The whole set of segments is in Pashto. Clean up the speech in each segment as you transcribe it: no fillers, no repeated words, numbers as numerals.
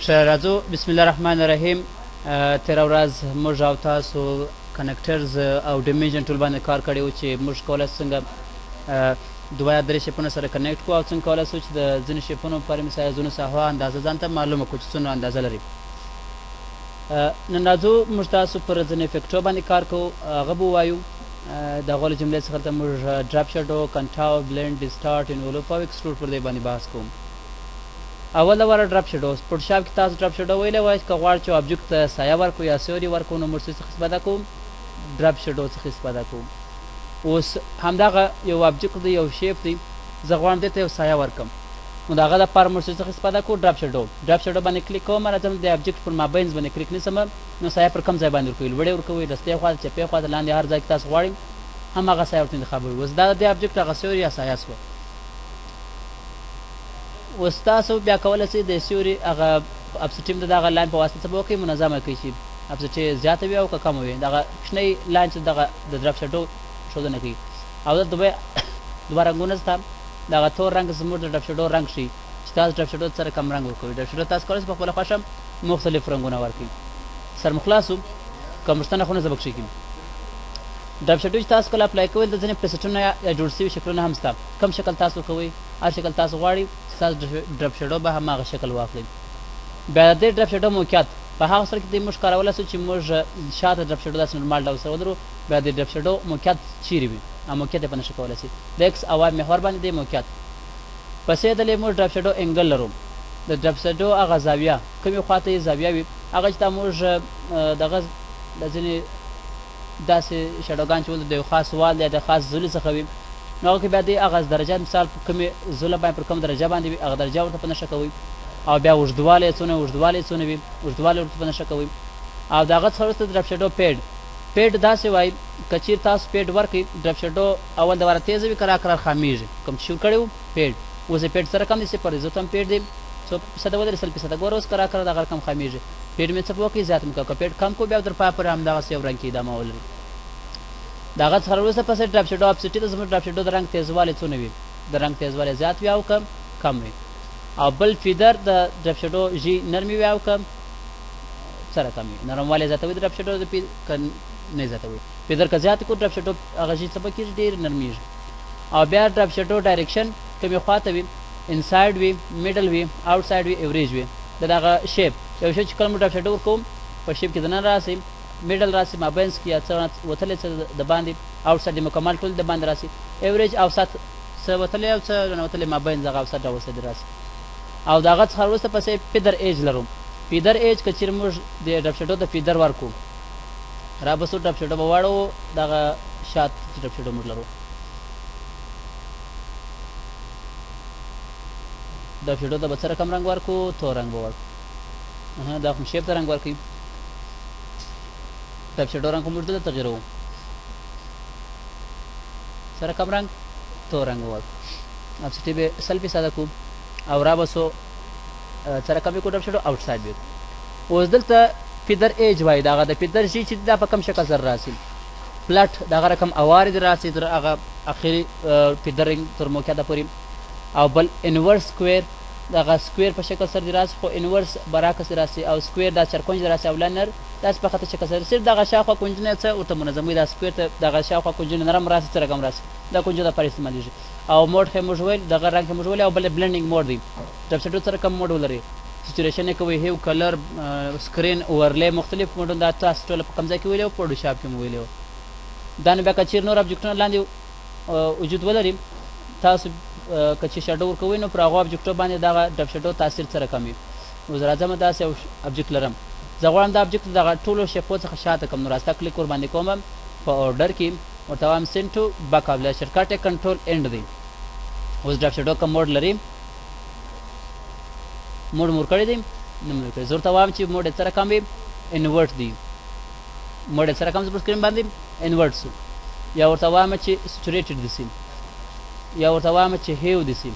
راځو بسم الله الرحمن الرحیم. تېره ورځ موږ او تاسو کنیکټرز او ډیمیژن ټول باندې کار کړی و چې موږ کولی شو څنګه دوه یا درې شیپونه سره کنیکټ کړو او څنګه کولی شو چې د ځینې شیپونو پر سایزونو ساحه اندازه ځان ته معلومه کړو چې څومره اندازه لري. نن راځو موږ تاسو پر ځینې افیکټو باندې کار کوو، هغه به ووایو. د هغو له جملې څخه ته موږ ډراپ شډو، کنټاو، بلینډ، ډسټارټ، انولوپ او ایکسټروډ پر دې باندې بحث کوو. اول واره ډراپ شډو فوټوشاپ کې تاسو ډراپ شډو ویلی وای که غواړئ چې آبجکټ ته سایه ورکړو یا سیوري ورکړو نو موږ څخه استفاده کوو ډراپ شډو څخه استفاده کوو. اوس همدغه یو آبجکټ دی، یو شیپ دی، زه غواړم دې ته یو سایه ورکړم نو د هغه دپاره موږ څخه استفاده کوو ډراپ شډو. ډراپ شډو باندې کلیک کوم، راځم د آبجکټ پر مابینځ باندې کلیک نیسم نو سایه پر کوم ځای باندې ورکوي، لوړې ورکوي، رستې خوا ته، چپې خوا ته، لاندې هر ځای کې تاسو غواړئ همهغه سایه ورته انتخابوي. اوس دا د آبجکټ هغه سیوري یا سایه شوه. اوس تاسو بیا کولی شئ د سیوري هغه اپسټیم د دغه لاین په واسطه څه به وکړئ منظمه کړئ چې اپسټې زیاته وي او که کمه وي. دغه کوچنی لاین چې دغه د ډراپ شډو ښودنه کوي او دلته دوه رنګونه شته. دغه تور رنګ زموږ د ډراپ شډو رنګ شي چې تاسو ډراپ شډو سره کم رنګ ورکوئ. ډراپ شډو تاسو کولی شئ په خپله خوښه مختلف رنګونه ورکړئ. سر مو خلاصو که مشته خونه زه به کښې کړم. ډراپ شډو چې تاسو کله اپلای کوئ د ځینې پریسټونه یا جوړ شوي شکلونه هم شته. کوم شکل تاسو کوئ هر شکل تاسو غواړئ ستاسو ډراپ شډو به هماغه شکل واخلئ. بیا د دې ډراپ شډو موقعیت په هغه سره کې دی موږ کارولی شو چې موږ شاته ډراپ شډو داسې نورمال ډول سره ودرو. بیا د ډراپ شډو موقعیت چیرې وي هغه موقعیت یې په نښه کولی شي. د ایکس او واي محور باندې دی موقعیت. پسې دلې موږ ډراپ شډو انګل لرو. د ډراپ شډو هغه زاویه کومې خوا ته یې زاویه وي هغه چې ته موږ دغه د ځینې داسې شډوګان چې ولته د یو خاص وال یا د خاص زولي څخه وي نو هغه کې بیا دی هغه درجه مثال په کومې زوله باندې پر کوم درجه باندې وي هغه درجه ورته په نښه کوئ او بیا اوږدوالی یې څونه وي اوږدوالی ورته په نښه کوئ. او د هغه څخه وروسته ډراپ شډو پیډ داسې وایي که چیرې تاسو پیډ ورکړئ ډراپ شډو اول د واره تیزه وي کرار خامېږي کوم چې شروع کړی و پیډ اوس یې پیډ سره کم دی 0.0 هم پیډ دی 100% ودرې 100% ګوره اوس کرار د هغه کم خامېږي. پیډ مې څه په وکړئ زیات مې کړه که پیډ کم کړو بیا در پا پورې همدغسې یو رنګ کې ادامه ولري. د هغه څخه وروسته پسې ډراپ شډو اپسټي ته زموږ ډراپ شډو د رنګ تیزوالی څونه وي د رنګ تیزوالی زیات وي او کم وي. او بل فیدر د ډراپ شډو ژي نرمي وي او که سره کم وي. نرموالی زیاتوي د ډراپ شډو که نه زیاتوي. فیدر که زیات کړو ډراپ شډو هغه ژي څه به کېږي ډېر نرمیږي. او بیا ډراپ شډو ډایرکشن کومې خوا ته وي انسایډ وي میډل وي آوټ سایډ وي ایوریج وي. د دغه شیپ یو شی چې کله موږ ډراپ شډو ورکوم په شیپ کې دننه راسي میډل راسي مابینځ کې یا څه وتلی څه د باندې آوټ سایډ مکمل ټول د باندې راسي ایوریج اوسط څه وتلی او څه ننوتلی مابینځ هغه اوسط ډول څه راسي. او د هغه څخه وروسته پسې فیدر ایج لرو. فیدر ایج که چیرې موږ د ډراپ شډو د فیدر ورکړو رابسو ډراپ شډو به واړو دغه شات ډراپ شډو موږ لرو ډراپ شډو ته به څه رقم رنګ ورکړو تور رنګ به ورکړو. دا کوم شیپ ته رنګ ورکوي ډراپ شډو رنګ خو موږ دلته تغیروو څه رقم رنګ تور رنګ به ورکړو. اپسټي به 100% کړو او رابسو څه رقم یې کړو ډراپ شډو آوټ سایډ به کړو. اوس دلته فیدر ایج وایي د هغه د فیدر ژي چې دا په کوم شکل سره راسي پلټ د هغه رقم اوارې د راسي تر هغه اخري فیدر رنګ تر موقعیته پورې. او بل انورس سکویر دغه سکویر په شکل سره دی راسي خو انورس براکس راسي او سکویر دا چرکونج راسي او لنر داسې په خطه شکل سره صرف دغه شاوخوا کونجونه څه ورته منظموي. دا سکویر ته دغه شاوخوا کونجونه نرم راسي څه رقم راسي دا کونجونه دپاره استعمالیږي. او موډ ښې موږ ویل دغه رنګ ښې موږ ویل او بل بلنډینګ موډ دی. ډراپ شډو څه رقم موډ ولري سچوریشن یې کوئ هیو کلر سکرین اورلی مختلف موډونه دا تاسو ټوله په کوم ځای کې ویلي وو فوټوشاپ کې مو ویلي وو. دا نو بیا که چیرې نور ابجکټونه لاندې وجود ولري تاسو که چې شډو ورکوئ نو پر هغو ابجکټو باندې دغه ډراپ شډو تاثیر څه رقم وي. اوس راځم داسې یو ابجکټ لرم زه غواړم دا ابجکټ دغه ټولو شیپو څخه شاته کړم نو راسته کلیک ورباندې کوم په order کې ورته وایم send to backup له شرکټ یې کنټرول اینډ دی. اوس ډراپ شډو کوم موډ لري موډ مور کړی دی نه مور کړی زه ورته وایم چې موډ یې څه رقم وي انورټ دی. موډ یې څه رقم زه په سکرین باندې انورټ سو یا ورته وایم چې سچوریټډ دي سي یا ورته وایم چې هیو دي سي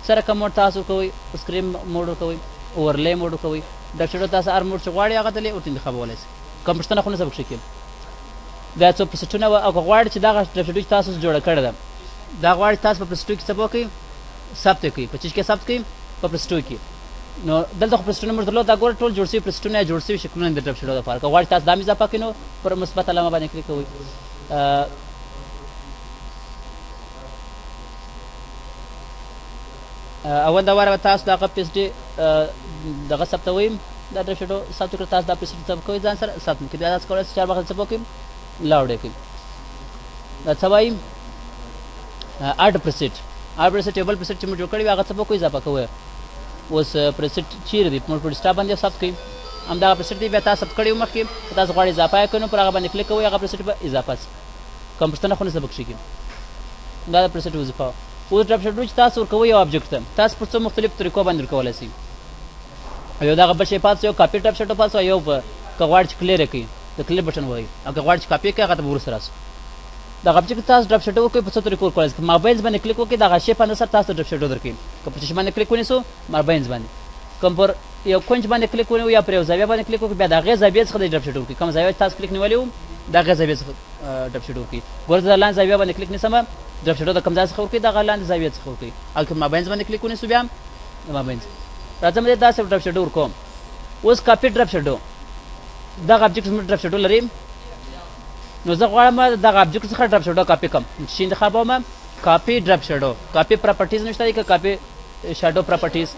څه رقم موډ تاسو کوئ سکرین موډ ورکوئ اورلی موډ ورکوئ. ډراپ شډو تاسو هر موډ چې غواړئ هغه دلې ورته انتخابولی شئ. کوم پوښتنه خو نه زه به کښې کړم. دا څو پروسیسونه وه او که غواړئ چې دغه ډراپ شډو چې تاسو جوړه کړې ده دا غواړئ تاسو په پروسیسټو کې څه به وکړئ ثبت یې کړئ. په چیز کې ثبت کړئ په پروسیسټو کې نو دلته خو پرسټونه موږ درلود دا ګوره ټول جوړ شوي پرسټونه جوړ شوي شکلونه د ډرپ شیډو لپاره که غواړئ تاسو دا هم اضافه کړئ نو پر مثبت علامه باندې کلیک کوئ اول دا واره تاسو دغه پیس ډي دغه ثبتوئ دا ډرپ شیډو ثبت کړئ تاسو دا پیس ډي ثبت کوئ ځان سره ثبت کړئ بیا تاسو کولی شئ چار وخت څه وکړئ لاوډ کړئ دا څه وایي اډ پرسیټ ټیبل پرسیټ چې موږ جوړ کړی وي هغه څه وکړئ اضافه کوئ اوس پرسیټ چیرې دی موږ په ډیسکټاپ باندې ثبت کړئ همدغه پرسیټ دی بیا تاسو ثبت کړی وو مخکې که تاسو غواړئ اضافه یې کړئ نو پر هغه باندې کلیک کوئ هغه پرسیټ به اضافه شي کوم پوښتنه خو نه سبق شي دا د پرسیټ وظیفه وه اوس ډرپ شیډو چې تاسو ورکوئ یو آبجکټ ته تاسو پر څو مختلفو طریقو باندې ورکولی شئ یو دغه بل شی پاتې یو کاپي ډرپ شیډو پاتې یو که غواړئ چې کلیر یې کړئ د کلیر بټن ووهئ او که غواړئ چې کاپي کړئ هغه ته به وروسته راسو دغه آبجکټ تاسو ډرپ شیډو وکړئ په څو طریقو ورکولی شئ که مابینز باندې کلیک وکړئ دغه شی په اندازه سره تاسو ډرپ شیډو درکوي که په چشم باندې کلیک ونیسو مابینز باندې کوم پر یو کونج باندې کلیک ونیو یا پر یو زاویه باندې کلیک وکړئ بیا د هغې زاویې څخه د ډرپ شیډو وکړئ کوم زاویه چې تاسو کلیک نیولی وو د هغې زاویې څخه ډرپ شیډو وکړئ ګوره زه لاندې زاویه باندې کلیک نیسم ډرپ شیډو د کوم ځای څخه وکړئ دغه لاندې زاویې څخه وکړئ او که مابینز باندې کلیک ونیسو بیا د مابینز راځم دې داسې ډرپ شیډو ورکوم اوس کاپي ډرپ شیډو دغه آبجکټ زموږ ډرپ شیډو لري نو زه غواړم دغه آبجکټ څخه ډرپ شیډو کاپي کړم چې انتخابوم کاپي ډرپ شیډو کاپي پراپرټیز نشته دی که کاپي شیډو پراپرټیز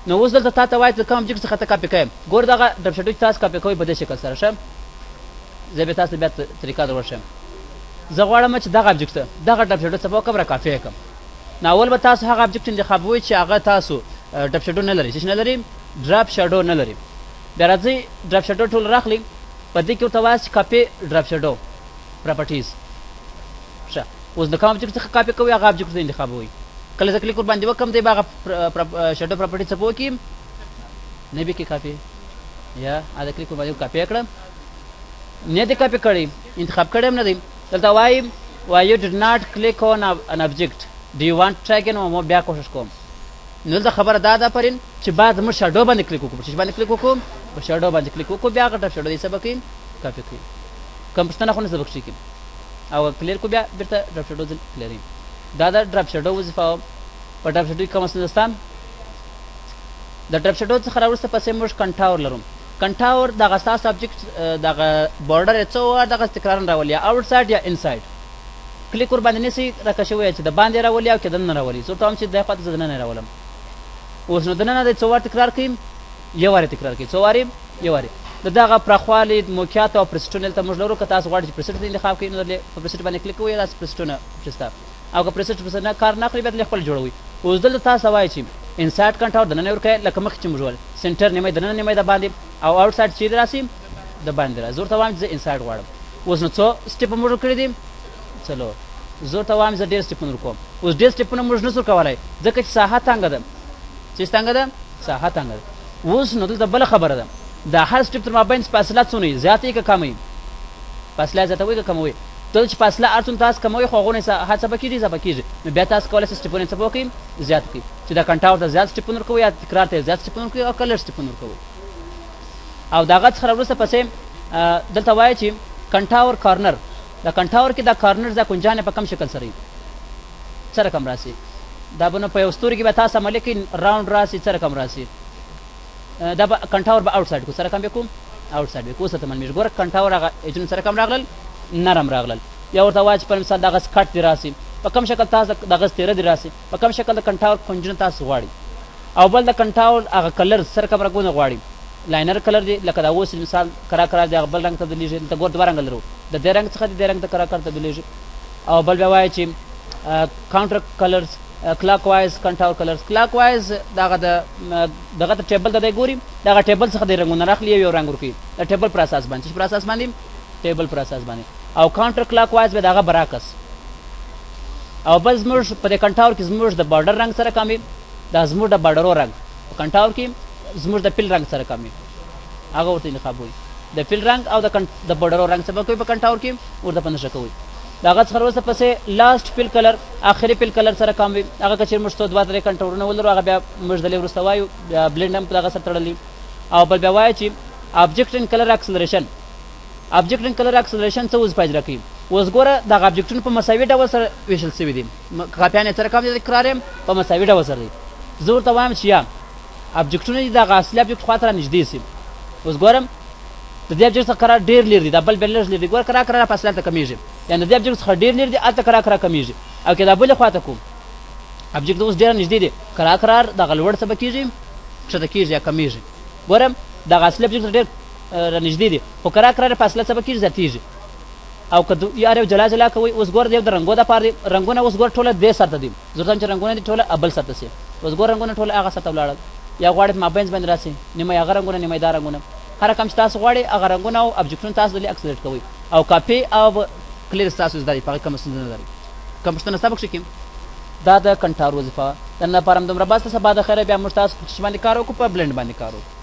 نو اوس دلته تا ته وایي چې کوم آبجکټ څخه ته کاپي کوې ګوره دغه ډرپ شیډو چې تاسو کاپي کوئ په دې شکل سره ښه زه بیا تاسو بیا طریقه در ورښیم زه غواړم چې دغه آبجکټ ته دغه ډرپ شیډو څه به وکړم را کاپي یې کړم نو اول به تاسو هغه آبجکټ انتخابوئ چې هغه تاسو ډرپ شیډو نه لري چې نه لري ډرپ شیډو نه لري بیا راځئ ډرپ شیډو ټول راخلئ په دې کې ورته وایاست چې کاپي ډرپ شیډو پراپرټیز ښه اوس د کوم آبجکټ څخه کاپي کوئ هغه آبجکټ ته انتخابوئ کله زه کلیک ورباندې وکړم دی به هغه شیډو پراپرټیز څه به وکړي نه به کړي کاپي یا دا کلیک ورباندې کاپي یې کړم نه دی کاپي کړی انتخاب کړی هم نه دی دلته وایي یو ډډ ناټ کلیک آن ان آبجکټ ډو یو وانټ ټرای اګین ما بیا کوشش کوم نو دلته خبره دا ده پرین چې باید موږ شیډو باندې کلیک وکړو چې باندې کلیک وکړو په شیډو باندې کلیک وکړو بیا هغه ډرپ شیډو دی څه به کوي کاپي کوي کوم پوښتنه خو نه سبق شي او کلیر کو بیا بیرته ډرپ شیډو کلیري دا د ډرپ شیډو وظیفه په ډرپ شیډو کې کوم څه دسته د ډرپ شیډو څخه راوروسته پسې موږ کنټاور لرو کنټاور دغه ستاسو آبجکټ دغه بارډر یې څه وه دغه تکرارا راولي یا آوټ سایډ یا ان سایډ کلیک ور باندې نیسئ راکشه وایي چې د باندې راولي او که دننه راولي زه ورته وایم چې دغه خواته زه دننه راولم اوس نو دننه دی څو وار تکرار کړئ یو وارې تکرار کړئ څو وارې یو وارې د دغه پراخوالي موقعیت او پرسټونه دلته موږ لرو که تاسو غواړئ چې پرسټ انتخاب کړئ نو په پرسټ باندې کلیک کوئ داسې پرسټونه شته او که پرسټ نه کار نه اخلي بیا خپل جوړوئ اوس دلته تاسو وایئ چې انسایډ کنټاور دننه ورکوئ لکه مخکې چې موږ وویل سنټر نیمه دننه نیمه د باندې او آوټ سایډ چیرې راسي د باندې راسي زه ورته وایم چې زه انسایډ غواړم اوس نو څو سټیپه موږ کړي دي څلور زه ورته وایم زه ډېر سټیپونه ورکوم اوس ډېر سټیپونه موږ نشو کولی ځکه چې ساحه تنګه ده چې تنګه ده ساحه تنګه ده اوس نو دلته بله خبره ده د هر سټیپ تر مابین فاصله څونه وي زیاته که کمه وي فاصله زیاته وي که کمه وي دلته چې فاصله هر څومره تاسو کموئ خو هغونه هڅه به کېږي اضافه کېږي نو بیا تاسو کولی شئ سټیپونه څه به وکړئ زیات کړئ چې د کنټاور ته زیات سټیپونه ورکوئ یا تکرار ته زیات سټیپونه ورکوئ او که لږ سټیپونه ورکوئ او د هغه څخه راوروسته پسې دلته وایي چې کنټاور کارنر د کنټاور کې دا کارنر دا کنجان په کم شکل سره وي څه رقم راسي دا به نو په یو ستوري کې به تاسو عملي کړئ راوند راسي څه رقم راسي دا به کنټاور به آوټ سایډ کو څه رقم به کوم آوټ سایډ به کو څه ته معلومیږي ګوره کنټاور هغه ایجونه څه رقم راغلل نرم راغلل یا ورته وایي چې په مثال دغه کټ دې راسي په کوم شکل تاسو دغه تیره دې راسي په کوم شکل د کنټاور کنجونه تاسو غواړئ او بل د کنټاور هغه کلر څه رقم رنګونه غواړئ لاینر کلر دی لکه دا اوس مثال کرا کرا دی هغه بل رنګ تبدیلیږي دلته ګور دوه رنګ لرو د دې رنګ څخه د دې رنګ ته کرا کرا تبدیلیږي او بل بیا وایي چې کاونټر کلرز کلاک وایز کنټاور کلرز کلاک وایز دغه ته ټیبل ته دی ګوري دغه ټیبل څخه د رنګونه راخلي یو رنګ ورکوي د ټیبل پر اساس باندې چې پر اساس باندې ټیبل پر اساس باندې او کاونټر کلاک وایز به دغه برعکس او بل زموږ په دې کنټاور کې زموږ د بارډر رنګ سره کم وي دا زموږ د بارډرو رنګ په کنټاور کې زموږ د فیل رنګ سره کم وي هغه ورته انتخاب وي د فیل رنګ او د بارډرو رنګ څه به کوئ په کنټاور کې ورته په نښه کوئ د هغه څخه وروسته پسې لاست فیل کلر آخري فیل کلر سره کم وي هغه که چېرې موږ څو دوه درې کنټاورونه ولرو هغه بیا موږ دلې وروسته وایو بیا بلینډ هم په دغه سره تړلی او بل بیا وایي چې آبجکټ ان کلر اکسلریشن آبجکټ ان کلر اکسلریشن څه وظیفه اجرا کوي اوس ګوره دغه آبجکټونه په مساوي ډول سره ویشل شوي دي کاپیان یې سره کم دي تکرار یې په مساوي ډول سره دي زه ورته وایم چې یا ابجکټونه دي دغه اصلي ابجکټ خواته رانږدې سي. اوس ګورم د دې ابجکټ څخه کرار ډېر لرې دي، دا بل لږ لرې دي. ګوره کرار کرار فاصله هلته کمیږي، یعنې د دې ابجکټ څخه ډېر لرې دي هلته کرار کرار کمیږي. او که دا بلې خواته کوم ابجکټ اوس ډېره نږدې دي، کرار کرار دغه لوړ څه به کېږي، ښکته کېږي یا کمیږي. ګورم دغه اصلي ابجکټ ډېر رانږدې دي، خو کرار کرار فاصله څه به کېږي، زیاتېږي. او که یار یو جلا جلا کوئ، اوس ګوره د یو د رنګو دپاره دي، رنګونه اوس ګوره ټوله دې سر ته دي، ضرورت هم چې رنګونه دي ټوله بل سر ته سي. اوس ګوره رنګونه ټوله هغه سر ته ولاړل، یا غواړئ په مابینځ باندې راسي، نیمه یې هغه رنګونه نیمه یې دا رنګونه. هر رقم چې تاسو غواړئ هغه رنګونه او ابجکټونه تاسو دلې اکسلریټ کوئ او کاپي او کلیر ستاسو زده دي، په هغې کومه ستونزه نه لرئ. کوم پوښتنه ستا پکښې کیم دا د کنټار وظیفه ده. نن لپاره همدومره بس ده. سبا د خیره بیا موږ تاسو په باندې کار وکړو، په بلنډ باندې کار وکړو.